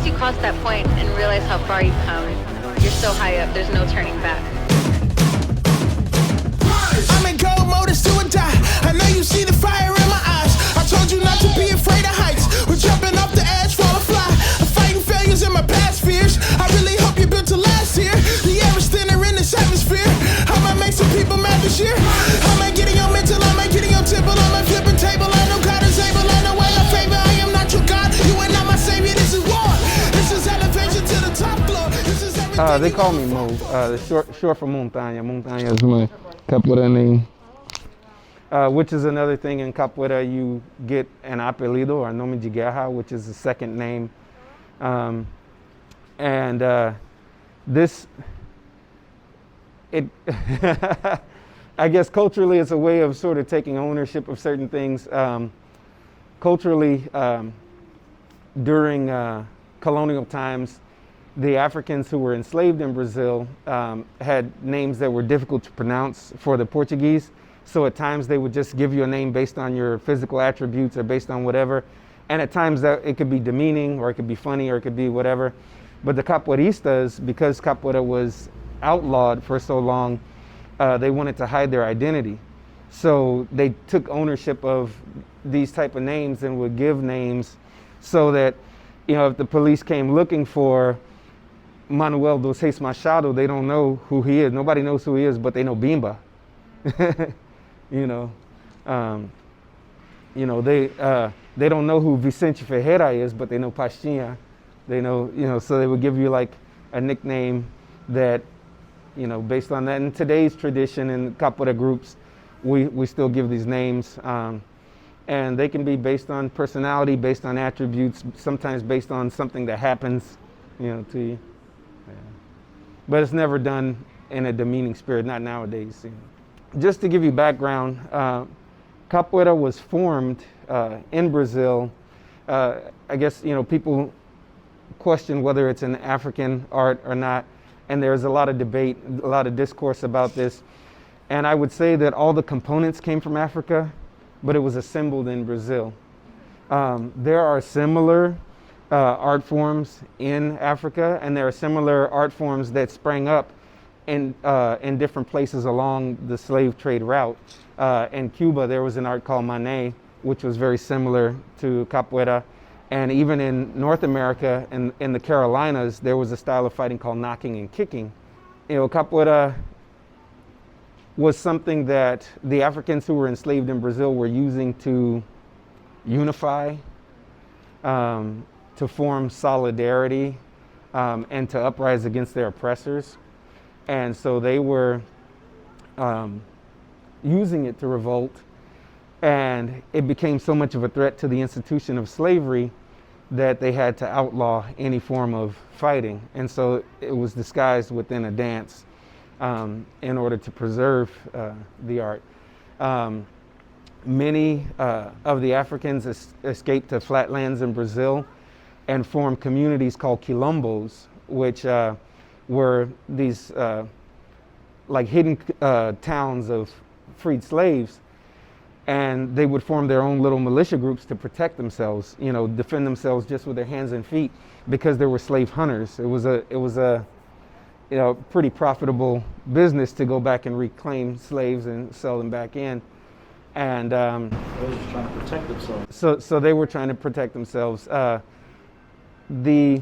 once you cross that point and realize how far you've come, you're so high up, there's no turning back. I'm in gold mode, it's do or die. I know you see the fire in my eyes. I told you not to be afraid of heights. We're jumping off the edge, fall or fly. I'm fighting failures in my past fears. I really hope you built to last here. The air is thinner in this atmosphere. I might make some people mad this year. I might get in your mental, I might get in your temple. I might flip a table, I know God is able. I know I'm a favor, I am not your God. You are not my savior, this is war. This is elevation to the top floor. This is everything. They call me Mo, short for Montaña. Montaña is my Capoeira name. Which is another thing in Capoeira, you get an apelido or nome de guerra, which is the second name. This, I guess culturally it's a way of sort of taking ownership of certain things. Culturally, during colonial times, the Africans who were enslaved in Brazil had names that were difficult to pronounce for the Portuguese. So at times they would just give you a name based on your physical attributes or based on whatever. And at times that it could be demeaning or it could be funny or it could be whatever. But the capoeiristas, because capoeira was outlawed for so long, they wanted to hide their identity. So they took ownership of these type of names and would give names so that, you know, if the police came looking for Manuel dos Reis Machado, they don't know who he is. Nobody knows who he is, but they know Bimba. They don't know who Vicente Ferreira is, but they know Pastinha. They know, so they would give you like a nickname that, based on that. In today's tradition in capoeira groups, we still give these names, and they can be based on personality, based on attributes, sometimes based on something that happens, to you. Yeah. But it's never done in a demeaning spirit, not nowadays. Just to give you background, capoeira was formed in Brazil. I guess, people question whether it's an African art or not, and there's a lot of debate, a lot of discourse about this. And I would say that all the components came from Africa, but it was assembled in Brazil. There are similar art forms in Africa, and there are similar art forms that sprang up in different places along the slave trade route. In Cuba, there was an art called Mané, which was very similar to capoeira. And even in North America, in the Carolinas, there was a style of fighting called knocking and kicking. Capoeira was something that the Africans who were enslaved in Brazil were using to unify, to form solidarity, and to uprise against their oppressors. And so they were using it to revolt, and it became so much of a threat to the institution of slavery that they had to outlaw any form of fighting. And so it was disguised within a dance in order to preserve the art. Many of the Africans escaped to flatlands in Brazil and formed communities called quilombos, which were these like hidden towns of freed slaves, and they would form their own little militia groups to protect themselves, defend themselves just with their hands and feet, because there were slave hunters. It was a pretty profitable business to go back and reclaim slaves and sell them back in. And they were trying to protect themselves. So they were trying to protect themselves. The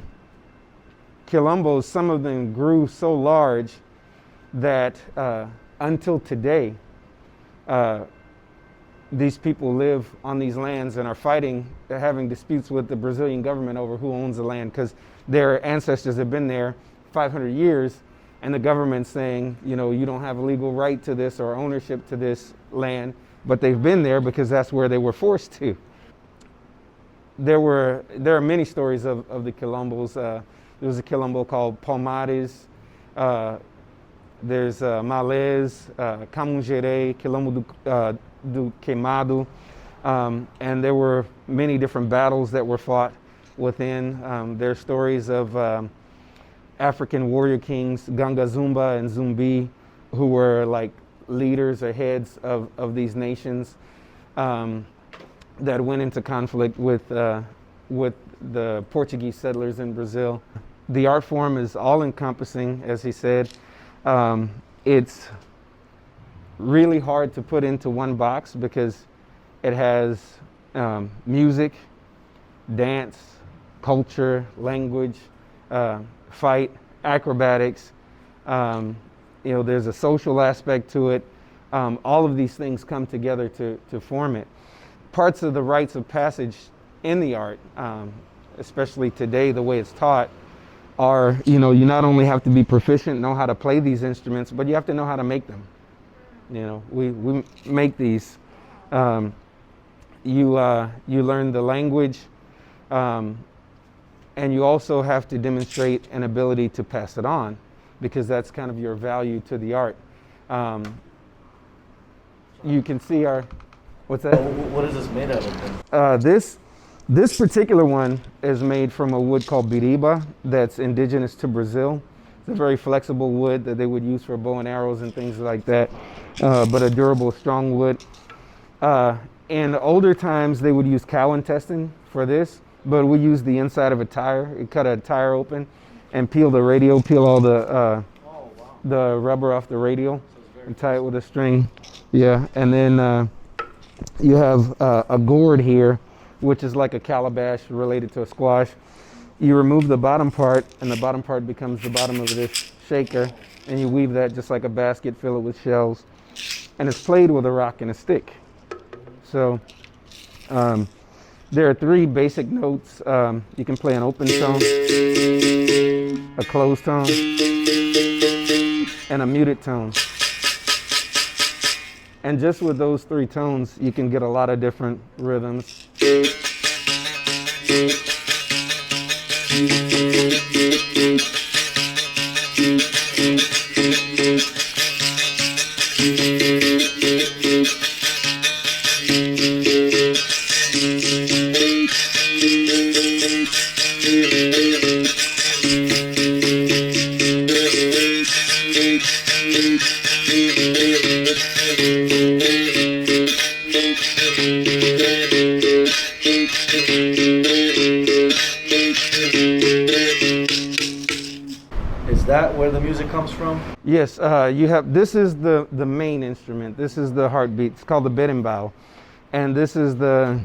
quilombos, some of them grew so large that until today, these people live on these lands and are fighting, they're having disputes with the Brazilian government over who owns the land, because their ancestors have been there 500 years, and the government's saying, you don't have a legal right to this or ownership to this land, but they've been there because that's where they were forced to. There are many stories of the quilombos. There was a quilombo called Palmares. There's Malês, Camungere, Quilombo do Queimado, and there were many different battles that were fought within. There are stories of African warrior kings, Ganga Zumba and Zumbi, who were like leaders or heads of these nations that went into conflict with the Portuguese settlers in Brazil. The art form is all encompassing, as he said. It's really hard to put into one box because it has music, dance, culture, language, fight, acrobatics. There's a social aspect to it. All of these things come together to form it. Parts of the rites of passage in the art, especially today, the way it's taught, are, you not only have to be proficient, know how to play these instruments, but you have to know how to make them. We make these. You learn the language, and you also have to demonstrate an ability to pass it on, because that's kind of your value to the art. You can see what's that? What is this made out of then? This particular one is made from a wood called biriba that's indigenous to Brazil. It's a very flexible wood that they would use for bow and arrows and things like that, but a durable, strong wood. In older times, they would use cow intestine for this, but we use the inside of a tire. You cut a tire open and peel the radio, peel all the rubber off the radio and tie it with a string. Yeah, and then you have a gourd here, which is like a calabash related to a squash. You remove the bottom part, and the bottom part becomes the bottom of this shaker, and you weave that just like a basket, fill it with shells, and it's played with a rock and a stick. So there are three basic notes. You can play an open tone, a closed tone, and a muted tone. And just with those three tones, you can get a lot of different rhythms. Is that where the music comes from? Yes, this is the main instrument. This is the heartbeat. It's called the berimbau. And this is the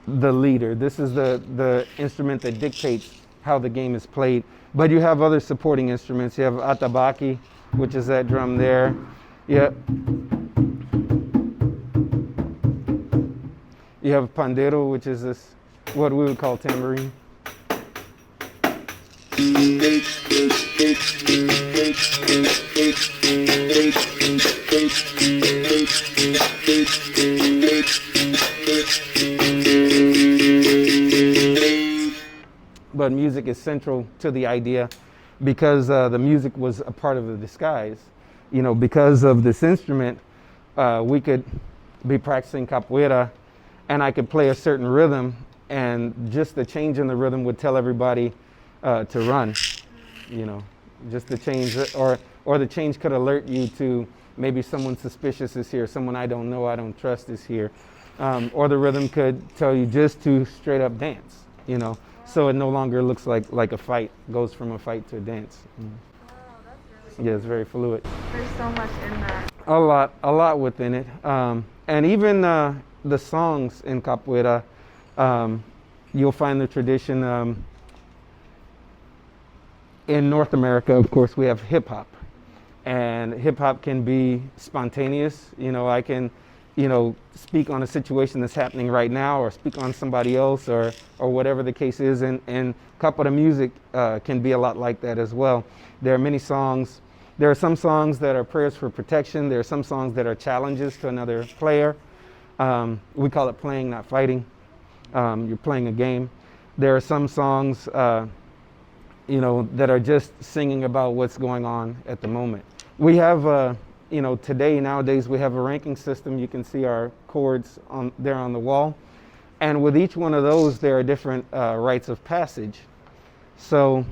leader. This is the instrument that dictates how the game is played. But you have other supporting instruments. You have atabaque, which is that drum there. Yeah. You have pandeiro, which is this, what we would call tambourine. But music is central to the idea because the music was a part of the disguise. Because of this instrument, we could be practicing capoeira and I could play a certain rhythm, and just the change in the rhythm would tell everybody to run. Just the change, or the change could alert you to maybe someone suspicious is here, someone I don't know, I don't trust is here. Or the rhythm could tell you just to straight up dance, so it no longer looks like a fight, goes from a fight to a dance. Wow, that's really Yeah, it's very fluid. There's so much in that. A lot within it. And even the songs in capoeira, you'll find the tradition. In North America, of course, we have hip hop, and hip hop can be spontaneous. I can, speak on a situation that's happening right now, or speak on somebody else, or whatever the case is. And capoeira music can be a lot like that as well. There are many songs. There are some songs that are prayers for protection. There are some songs that are challenges to another player. We call it playing, not fighting. You're playing a game. There are some songs, that are just singing about what's going on at the moment. We have, nowadays we have a ranking system. You can see our chords there on the wall. And with each one of those, there are different rites of passage. So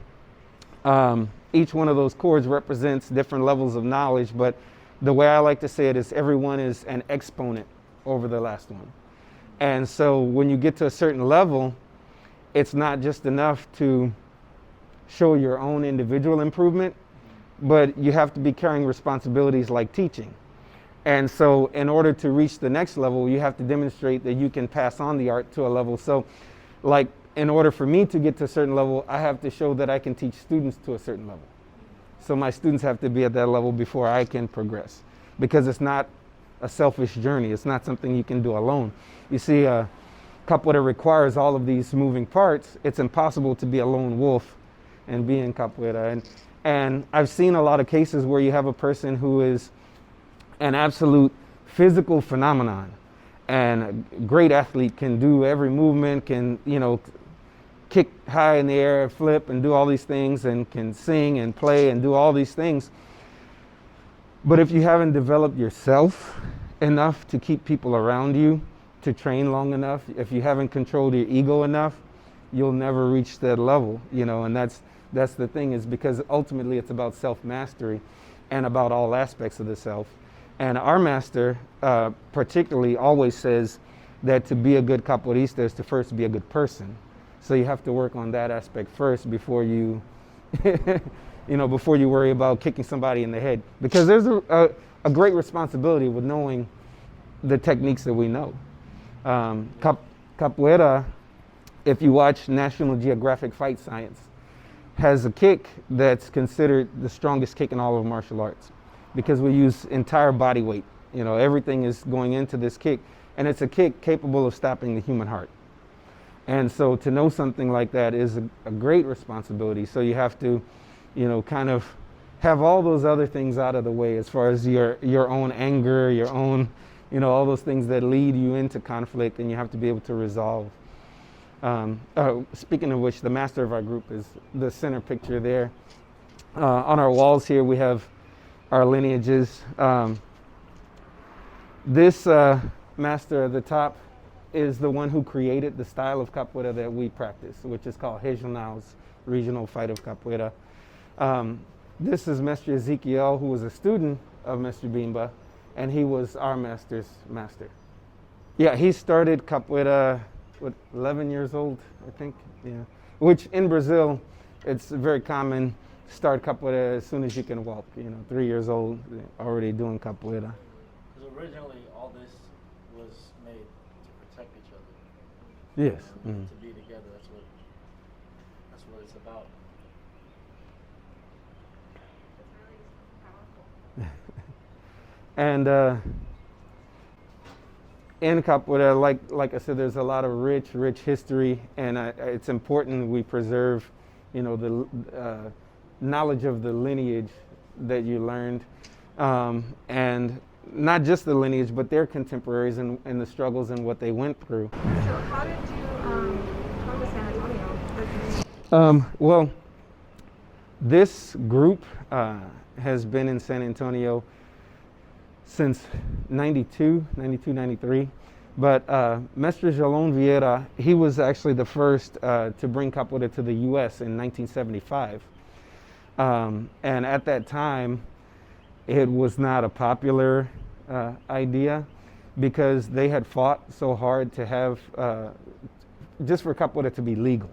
each one of those chords represents different levels of knowledge, but the way I like to say it is everyone is an exponent over the last one. And so when you get to a certain level, it's not just enough to show your own individual improvement, but you have to be carrying responsibilities like teaching. And so in order to reach the next level, you have to demonstrate that you can pass on the art to a level. So like in order for me to get to a certain level, I have to show that I can teach students to a certain level. So my students have to be at that level before I can progress, because it's not a selfish journey. It's not something you can do alone. You see, capoeira requires all of these moving parts. It's impossible to be a lone wolf and be in capoeira. And I've seen a lot of cases where you have a person who is an absolute physical phenomenon and a great athlete, can do every movement, can, you know, kick high in the air, flip and do all these things, and can sing and play and do all these things. But if you haven't developed yourself enough to keep people around you, to train long enough, if you haven't controlled your ego enough, you'll never reach that level, you know. And that's the thing, is because ultimately it's about self-mastery and about all aspects of the self. And our master particularly always says that to be a good capoeirista is to first be a good person. So you have to work on that aspect first before you, you know, before you worry about kicking somebody in the head. Because there's a great responsibility with knowing the techniques that we know. Capoeira, if you watch National Geographic Fight Science, has a kick that's considered the strongest kick in all of martial arts, because we use entire body weight. You know, everything is going into this kick, and it's a kick capable of stopping the human heart. And so to know something like that is a great responsibility. So you have to, you know, kind of have all those other things out of the way, as far as your own anger, your own, you know, all those things that lead you into conflict, and you have to be able to resolve. Speaking of which, the master of our group is the center picture there. On our walls here, we have our lineages. This master at the top is the one who created the style of capoeira that we practice, which is called Regional's regional fight of capoeira. This is Mestre Ezekiel, who was a student of Mestre Bimba, and he was our master's master. Yeah, he started capoeira, 11 years old, I think, yeah. Which in Brazil, it's very common, start capoeira as soon as you can walk, you know, 3 years old, already doing capoeira. Because originally all this was made to protect each other. Yes. And to be together, that's what it's about. And in capoeira, like I said, there's a lot of rich history, and it's important we preserve, you know, the knowledge of the lineage that you learned, and not just the lineage, but their contemporaries and the struggles and what they went through. So how did you come to San Antonio? Well, this group has been in San Antonio since 92, 93. But Mestre Jalón Vieira, he was actually the first to bring capoeira to the U.S. in 1975. And at that time, it was not a popular idea, because they had fought so hard to have, just for capoeira to be legal.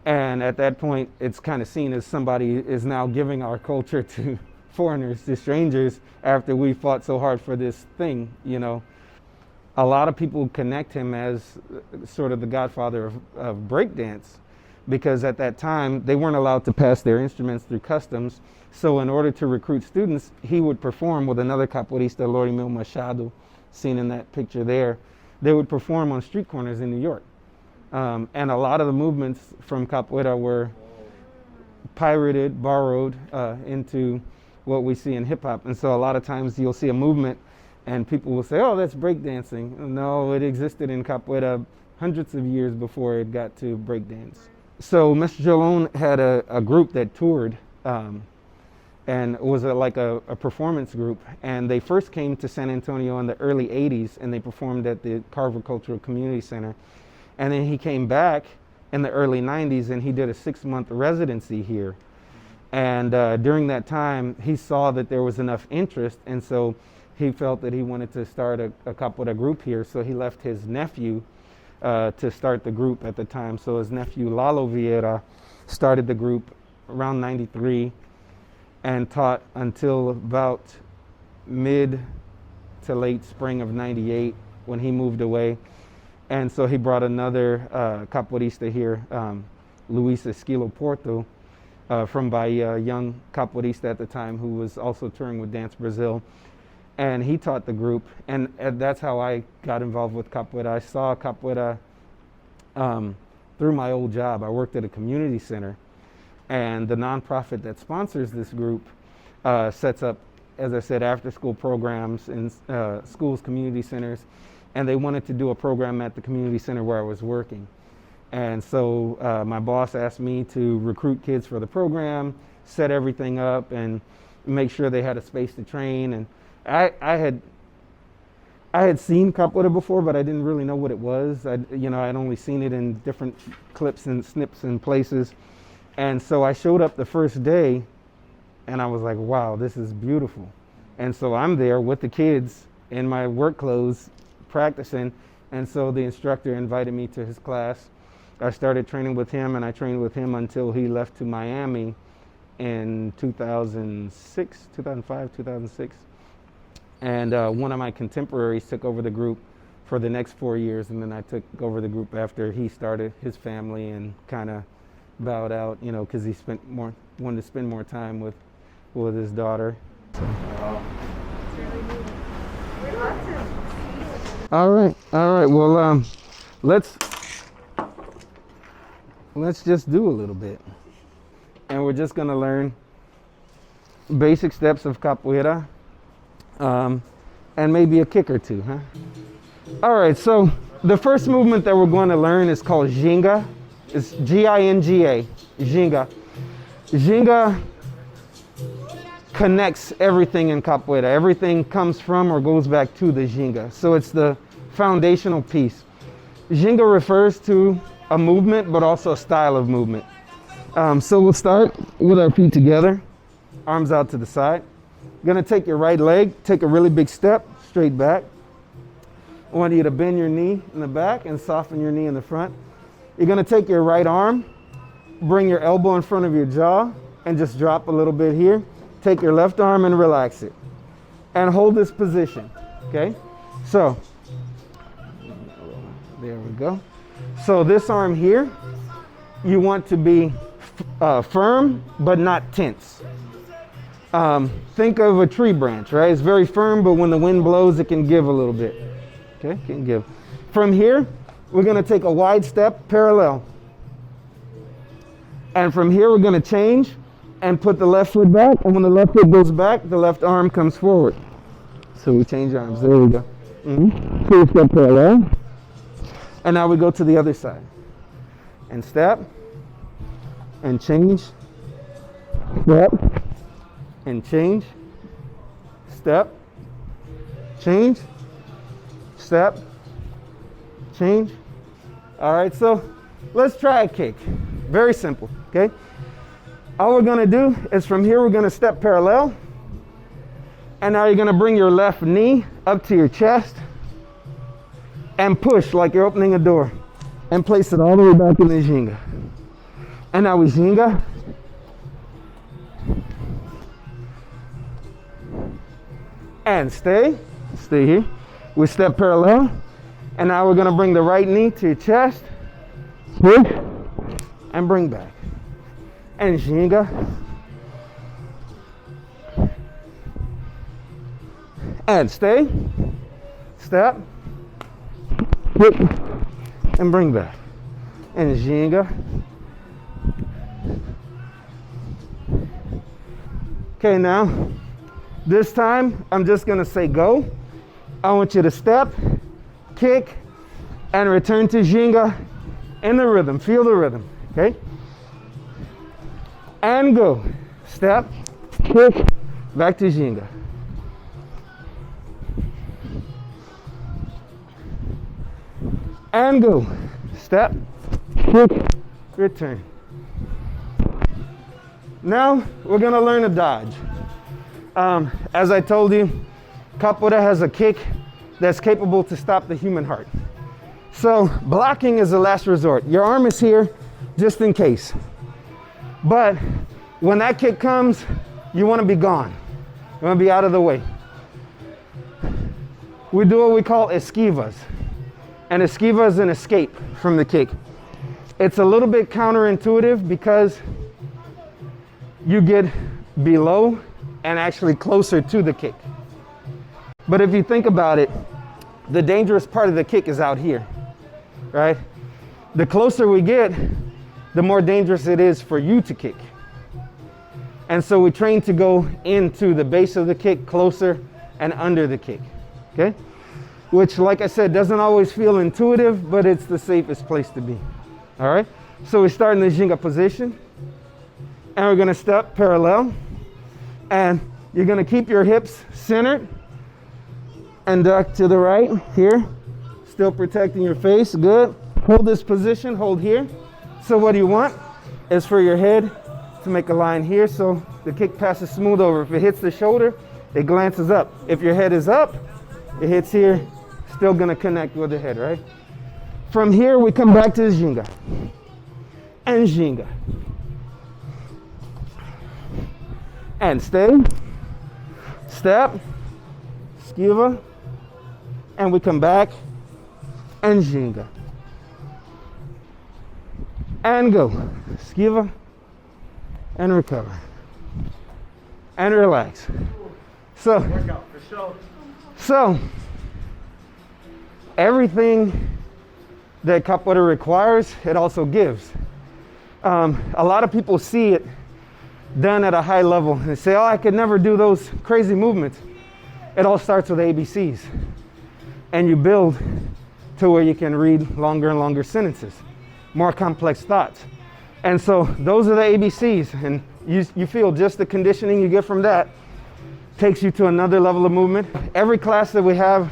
And at that point, it's kind of seen as somebody is now giving our culture to foreigners, to strangers, after we fought so hard for this thing, you know. A lot of people connect him as sort of the godfather of breakdance, because at that time, they weren't allowed to pass their instruments through customs. So in order to recruit students, he would perform with another capoeirista, Lorimil Machado, seen in that picture there. They would perform on street corners in New York. And a lot of the movements from capoeira were pirated, borrowed into what we see in hip hop. And so a lot of times you'll see a movement and people will say, oh, that's breakdancing. No, it existed in capoeira hundreds of years before it got to breakdance. So Mr. Jalón had a group that toured, and it was like a performance group. And they first came to San Antonio in the early 80s, and they performed at the Carver Cultural Community Center. And then he came back in the early 90s, and he did a 6-month residency here. And during that time, he saw that there was enough interest, and so he felt that he wanted to start a capoeira group here. So he left his nephew, to start the group at the time. So his nephew Lalo Vieira started the group around 93 and taught until about mid to late spring of 98 when he moved away. And so he brought another capoeirista here, Luis Esquilo Porto, from Bahia, a young capoeirista at the time who was also touring with Dance Brazil. And he taught the group, and that's how I got involved with capoeira. I saw capoeira through my old job. I worked at a community center, and the nonprofit that sponsors this group sets up, as I said, after-school programs in schools, community centers, and they wanted to do a program at the community center where I was working. And so my boss asked me to recruit kids for the program, set everything up, and make sure they had a space to train. And I had seen capoeira before, but I didn't really know what it was. I'd only seen it in different clips and snips and places. And so I showed up the first day, and I was like, wow, this is beautiful. And so I'm there with the kids in my work clothes practicing. And so the instructor invited me to his class. I started training with him, and I trained with him until he left to Miami in 2005, 2006. And one of my contemporaries took over the group for the next 4 years, and then I took over the group after he started his family and kind of bowed out, because he wanted to spend more time with his daughter. So. All right. Well, let's just do a little bit, and we're just gonna learn basic steps of capoeira. And maybe a kick or two, huh? All right, so the first movement that we're going to learn is called ginga. It's G-I-N-G-A, ginga. Ginga connects everything in capoeira. Everything comes from or goes back to the ginga. So it's the foundational piece. Ginga refers to a movement, but also a style of movement. So we'll start with our feet together, arms out to the side. You're gonna take your right leg, take a really big step, straight back. I want you to bend your knee in the back and soften your knee in the front. You're gonna take your right arm, bring your elbow in front of your jaw, and just drop a little bit here. Take your left arm and relax it. And hold this position, okay? So, there we go. So this arm here, you want to be firm, but not tense. Think of a tree branch, right? It's very firm, but when the wind blows, it can give a little bit. Okay, can give. From here, we're gonna take a wide step parallel. And from here, we're gonna change and put the left foot back. And when the left foot goes back, the left arm comes forward. So we change arms, there we go. Full step parallel. And now we go to the other side. And step, and change, step, and change, step, change, step, change. All right, so let's try a kick. Very simple, okay? All we're gonna do is from here, we're gonna step parallel. And now you're gonna bring your left knee up to your chest and push like you're opening a door and place it all the way back in the ginga. And now we ginga. And stay here. We step parallel. And now we're gonna bring the right knee to your chest, push, and bring back. And ginga. And stay, step, push, and bring back. And ginga. Okay, now, this time, I'm just gonna say go. I want you to step, kick, and return to ginga in the rhythm. Feel the rhythm, okay? And go. Step, kick, back to ginga. And go. Step, kick, return. Now, we're gonna learn a dodge. As I told you, Capoeira has a kick that's capable to stop the human heart. So blocking is the last resort. Your arm is here just in case. But when that kick comes, you want to be gone. You want to be out of the way. We do what we call esquivas. And esquiva is an escape from the kick. It's a little bit counterintuitive because you get below and actually closer to the kick. But if you think about it, the dangerous part of the kick is out here, right? The closer we get, the more dangerous it is for you to kick. And so we train to go into the base of the kick, closer and under the kick, okay? Which, like I said, doesn't always feel intuitive, but it's the safest place to be, all right? So we start in the ginga position, and we're gonna step parallel, and you're gonna keep your hips centered and duck to the right here, still protecting your face, good. Hold this position, hold here. So what you want is for your head to make a line here so the kick passes smooth over. If it hits the shoulder, it glances up. If your head is up, it hits here, still gonna connect with the head, right? From here, we come back to the ginga. And ginga. And stay, step, esquiva, and we come back, and ginga. And go, esquiva, and recover. And relax. So everything that capoeira requires, it also gives. A lot of people see it done at a high level and say, oh, I could never do those crazy movements. It all starts with ABCs. And you build to where you can read longer and longer sentences, more complex thoughts. And so those are the ABCs, and you feel just the conditioning you get from that takes you to another level of movement. Every class that we have,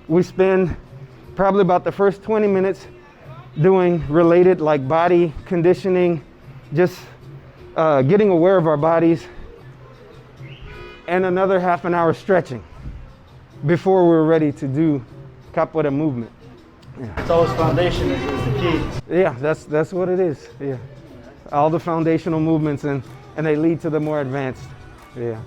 we spend probably about the first 20 minutes doing related, like body conditioning, just getting aware of our bodies, and another half an hour stretching before we're ready to do capoeira movement. Yeah. It's always foundation is the key. Yeah, that's what it is. Yeah, all the foundational movements, and they lead to the more advanced. Yeah.